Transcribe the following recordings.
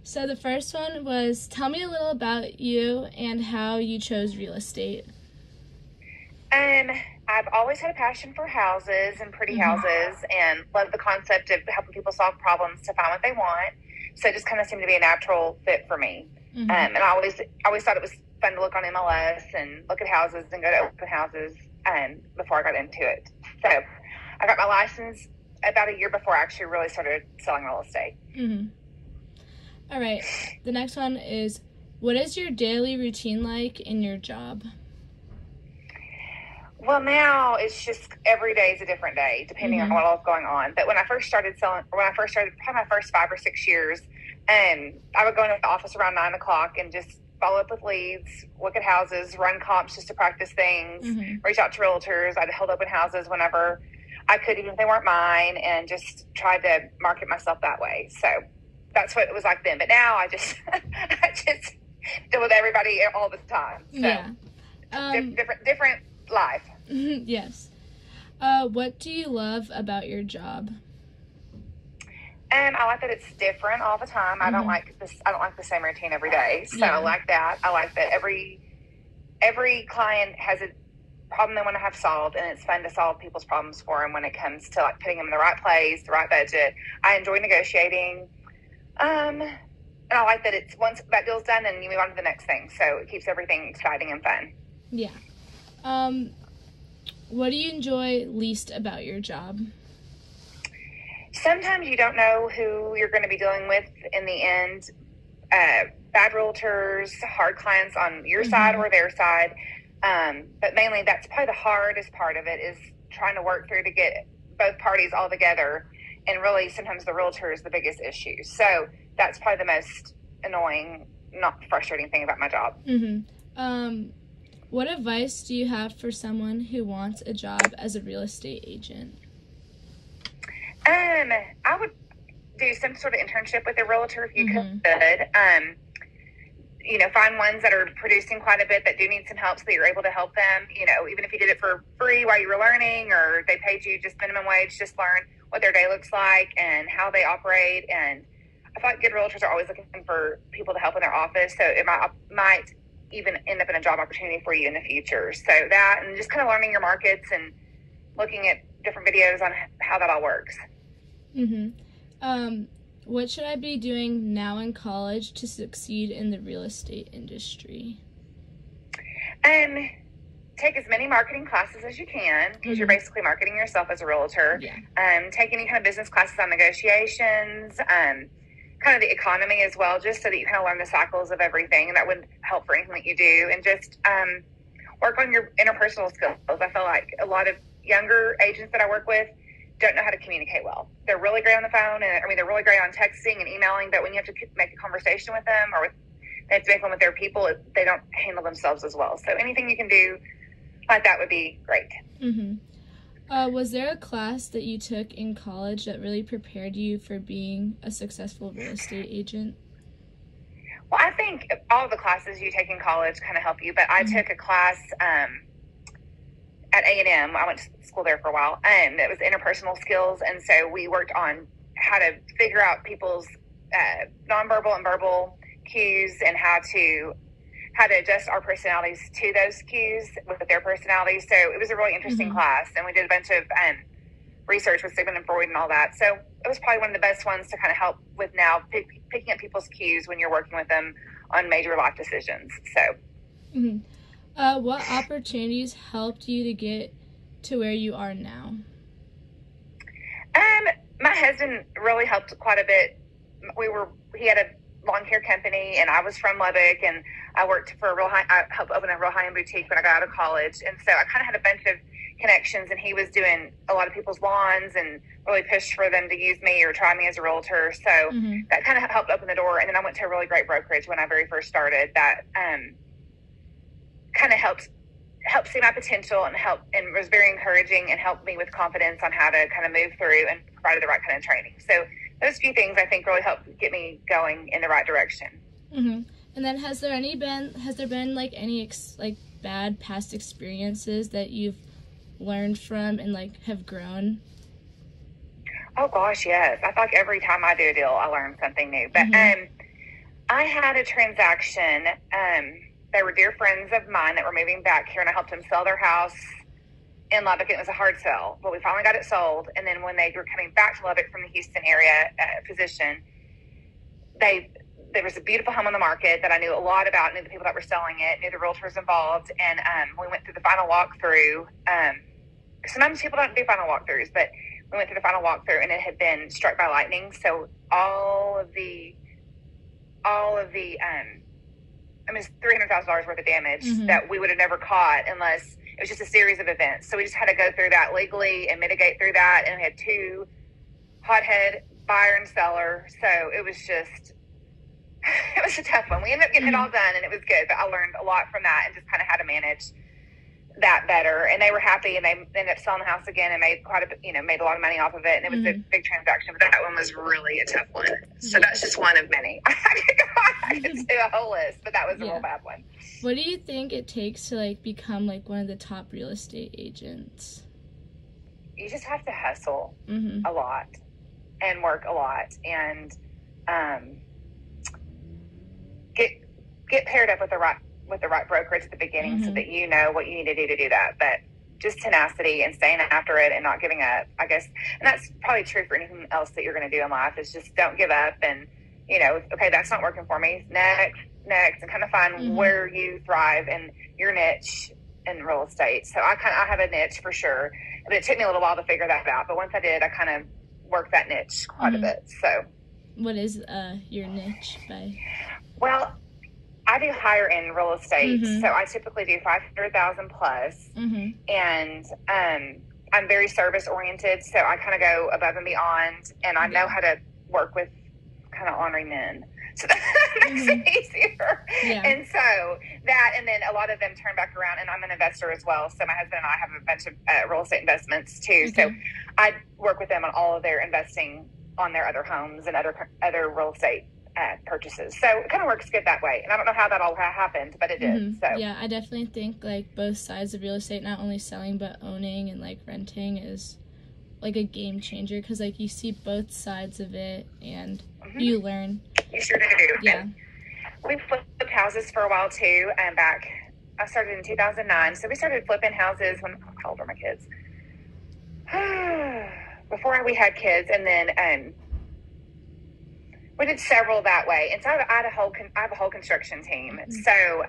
So the first one was, tell me a little about you and how you chose real estate. I've always had a passion for houses and pretty Mm-hmm. houses and love the concept of helping people solve problems to find what they want. So it just kind of seemed to be a natural fit for me. Mm-hmm. And I always thought it was fun to look on MLS and look at houses and go to open houses before I got into it. So I got my license about a year before I actually really started selling real estate. Mm-hmm. All right. The next one is, what is your daily routine like in your job? Well, now it's just every day is a different day, depending on what all's going on. But when I first started probably my first 5 or 6 years, I would go into the office around 9 o'clock and just follow up with leads, look at houses, run comps just to practice things, reach out to realtors. I'd hold open houses whenever I could, even if they weren't mine, and just try to market myself that way. So that's what it was like then. But now I just deal with everybody all the time. So yeah. Different life. Yes. What do you love about your job? I like that it's different all the time. I don't like the same routine every day. So I like that. I like that every client has a problem they want to have solved, and it's fun to solve people's problems for them when it comes to like putting them in the right place, the right budget. I enjoy negotiating. And I like that it's once that deal's done, then you move on to the next thing. So it keeps everything exciting and fun. Yeah. What do you enjoy least about your job? Sometimes you don't know who you're going to be dealing with in the end. Bad realtors, hard clients on your side or their side. But mainly that's probably the hardest part of it, is trying to work through to get both parties all together. And really sometimes the realtor is the biggest issue. So that's probably the most annoying, not frustrating thing about my job. What advice do you have for someone who wants a job as a real estate agent? I would do some sort of internship with a realtor if you could. Find ones that are producing quite a bit that do need some help so that you're able to help them. Even if you did it for free while you were learning, or they paid you just minimum wage, just learn what their day looks like and how they operate. And I feel like good realtors are always looking for people to help in their office. So it might even end up in a job opportunity for you in the future. So that, and just kind of learning your markets and looking at different videos on how that all works. What should I be doing now in college to succeed in the real estate industry? Take as many marketing classes as you can, because you're basically marketing yourself as a realtor. Take any kind of business classes on negotiations, kind of the economy as well, just so that you kind of learn the cycles of everything, and that would help for anything that you do. And just work on your interpersonal skills. I feel like a lot of younger agents that I work with don't know how to communicate well. They're really great on the phone, and they're really great on texting and emailing, but when you have to make a conversation with them, or they have to make one with their people, they don't handle themselves as well. So anything you can do like that would be great. Was there a class that you took in college that really prepared you for being a successful real estate agent? Well, I think all the classes you take in college kind of help you, but I took a class at A&M. I went to school there for a while, and it was interpersonal skills. And so we worked on how to figure out people's nonverbal and verbal cues, and how to adjust our personalities to those cues with their personalities. So it was a really interesting class, and we did a bunch of research with Sigmund and Freud and all that. So it was probably one of the best ones to kind of help with now picking up people's cues when you're working with them on major life decisions. So. What opportunities helped you to get to where you are now? My husband really helped quite a bit. He had a lawn care company, and I was from Lubbock, and I worked for I helped open a real high-end boutique when I got out of college. And so I kind of had a bunch of connections, and he was doing a lot of people's lawns and really pushed for them to use me or try me as a realtor. So that kind of helped open the door. And then I went to a really great brokerage when I very first started that kind of helped see my potential and was very encouraging and helped me with confidence on how to kind of move through and provided the right kind of training. So those few things I think really helped get me going in the right direction. And then has there been like any bad past experiences that you've learned from and like have grown? Oh gosh, yes. I feel like every time I do a deal, I learn something new. But I had a transaction. They were dear friends of mine that were moving back here, and I helped them sell their house in Lubbock. It was a hard sell, but we finally got it sold. And then when they were coming back to Lubbock from the Houston area position, there was a beautiful home on the market that I knew a lot about, knew the people that were selling it, knew the realtors involved, and we went through the final walkthrough. Sometimes people don't do final walkthroughs, but we went through the final walkthrough, and it had been struck by lightning. So all of the I mean, it's $300,000 worth of damage that we would have never caught unless it was just a series of events. So we just had to go through that legally and mitigate through that. And we had two hothead buyer and seller. So it was a tough one. We ended up getting it all done, and it was good. But I learned a lot from that and just kind of how to manage that better. And they were happy, and they ended up selling the house again and made made a lot of money off of it. And it was a big transaction, but that one was really a tough one. So that's just one of many. I could do a whole list, but that was a real bad one. What do you think it takes to like become like one of the top real estate agents? You just have to hustle a lot and work a lot, and get paired up with the right brokerage at the beginning so that you know what you need to do that. But just tenacity and staying after it and not giving up, I guess. And that's probably true for anything else that you're going to do in life, is just don't give up. And, okay, that's not working for me. Next, and kind of find where you thrive and your niche in real estate. So I have a niche for sure, but it took me a little while to figure that out. But once I did, I kind of worked that niche quite a bit. So what is your niche by? Well, I do higher end real estate, so I typically do 500,000 plus, and I'm very service oriented. So I kind of go above and beyond, and I know how to work with kind of ornery men, so that makes it easier. And so that, and then a lot of them turn back around, and I'm an investor as well. So my husband and I have a bunch of real estate investments too. So I work with them on all of their investing on their other homes and other real estate purchases. So it kind of works good that way. And I don't know how that all happened, but it did. So yeah, I definitely think like both sides of real estate, not only selling but owning and like renting, is like a game changer, because like you see both sides of it and you learn. You sure do. Yeah. And we flipped houses for a while too, and I started in 2009. So we started flipping houses how old were my kids? Before we had kids, and then we did several that way. And so I have a whole construction team. So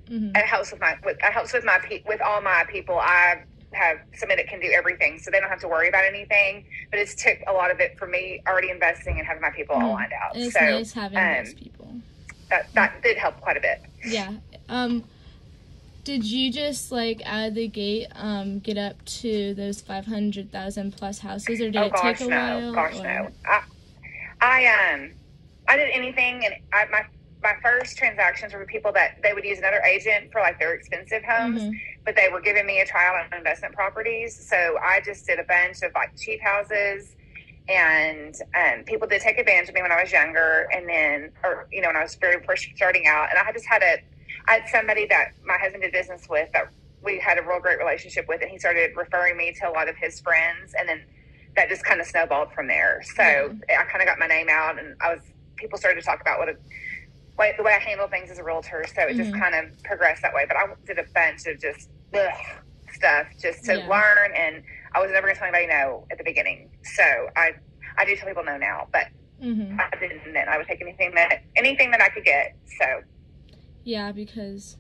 it helps with all my people. I have somebody that can do everything, so they don't have to worry about anything. But it's took a lot of it for me already investing and having my people all lined out. And it's so nice having those people. That did help quite a bit. Yeah. Did you just like out of the gate get up to those 500,000 plus houses, or did it take a while? No. I did anything, and my first transactions were with people that they would use another agent for like their expensive homes, but they were giving me a tryout on investment properties. So I just did a bunch of like cheap houses, and people did take advantage of me when I was younger, and then, when I was very first starting out. And I had somebody that my husband did business with that we had a real great relationship with, and he started referring me to a lot of his friends, and then that just kind of snowballed from there. So I kind of got my name out, and people started to talk about the way I handle things as a realtor. So it just kind of progressed that way. But I did a bunch of just stuff just to learn, and I was never going to tell anybody no at the beginning. So I do tell people no now, but I didn't then. I would take anything that I could get. So yeah, because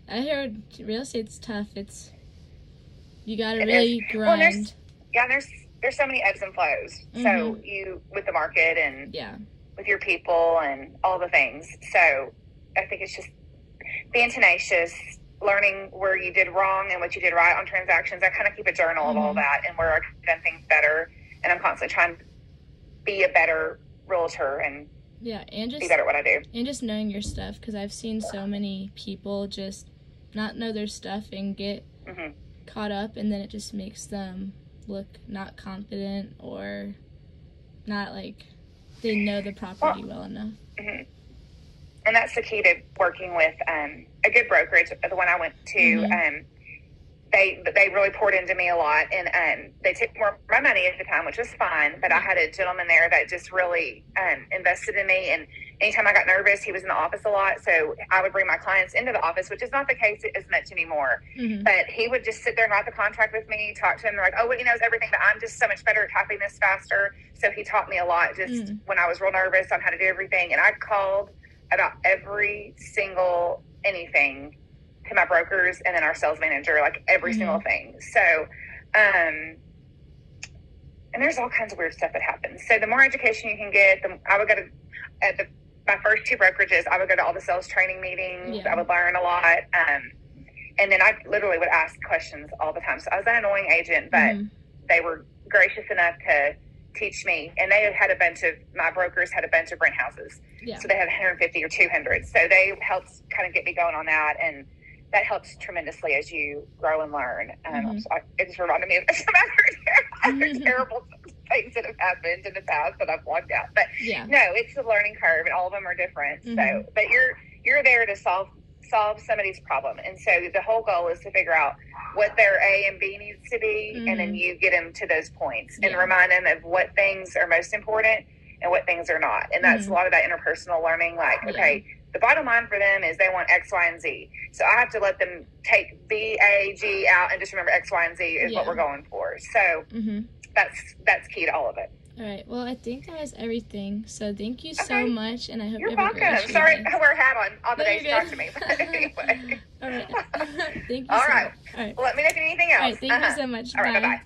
I heard real estate's tough. You got to really grind. Well, there's so many ebbs and flows. So you, with the market and with your people and all the things. So I think it's just being tenacious, learning where you did wrong and what you did right on transactions. I kind of keep a journal of all that and where I've done things better. And I'm constantly trying to be a better realtor and just be better at what I do. And just knowing your stuff, because I've seen so many people just not know their stuff and get caught up, and then it just makes them look not confident or not like they know the property well enough. And that's the key to working with a good brokerage. The one I went to, they really poured into me a lot, and they took more of my money at the time, which was fine. But I had a gentleman there that just really invested in me, and anytime I got nervous, he was in the office a lot. So I would bring my clients into the office, which is not the case as much anymore. But he would just sit there and write the contract with me, talk to him. They're like, oh, well, he knows everything, but I'm just so much better at typing this faster. So he taught me a lot just when I was real nervous on how to do everything. And I called about every single anything to my brokers and then our sales manager, like every single thing. So, and there's all kinds of weird stuff that happens. So the more education you can get, I would go to, my first 2 brokerages, I would go to all the sales training meetings. I would learn a lot. And then I literally would ask questions all the time. So I was an annoying agent, but they were gracious enough to teach me. And my brokers had a bunch of rent houses. So they had 150 or 200. So they helped kind of get me going on that. And that helps tremendously as you grow and learn. So it just reminded me of some other terrible things that have happened in the past that I've blocked out. But no, it's a learning curve, and all of them are different. So, but you're there to solve somebody's problem, and so the whole goal is to figure out what their A and B needs to be, and then you get them to those points and remind them of what things are most important and what things are not. And that's a lot of that interpersonal learning. Like, okay, the bottom line for them is they want X, Y, and Z. So I have to let them take B, A, G out and just remember X, Y, and Z is what we're going for. So that's key to all of it. All right. Well, I think that was everything. So thank you so much, and I hope you're welcome. Sorry, I wear a hat on the day you talk to me. But anyway. All right. Thank you. All so right. much. All right. Well, let me know if you need anything else. All right. Thank you so much. All right. Bye-bye.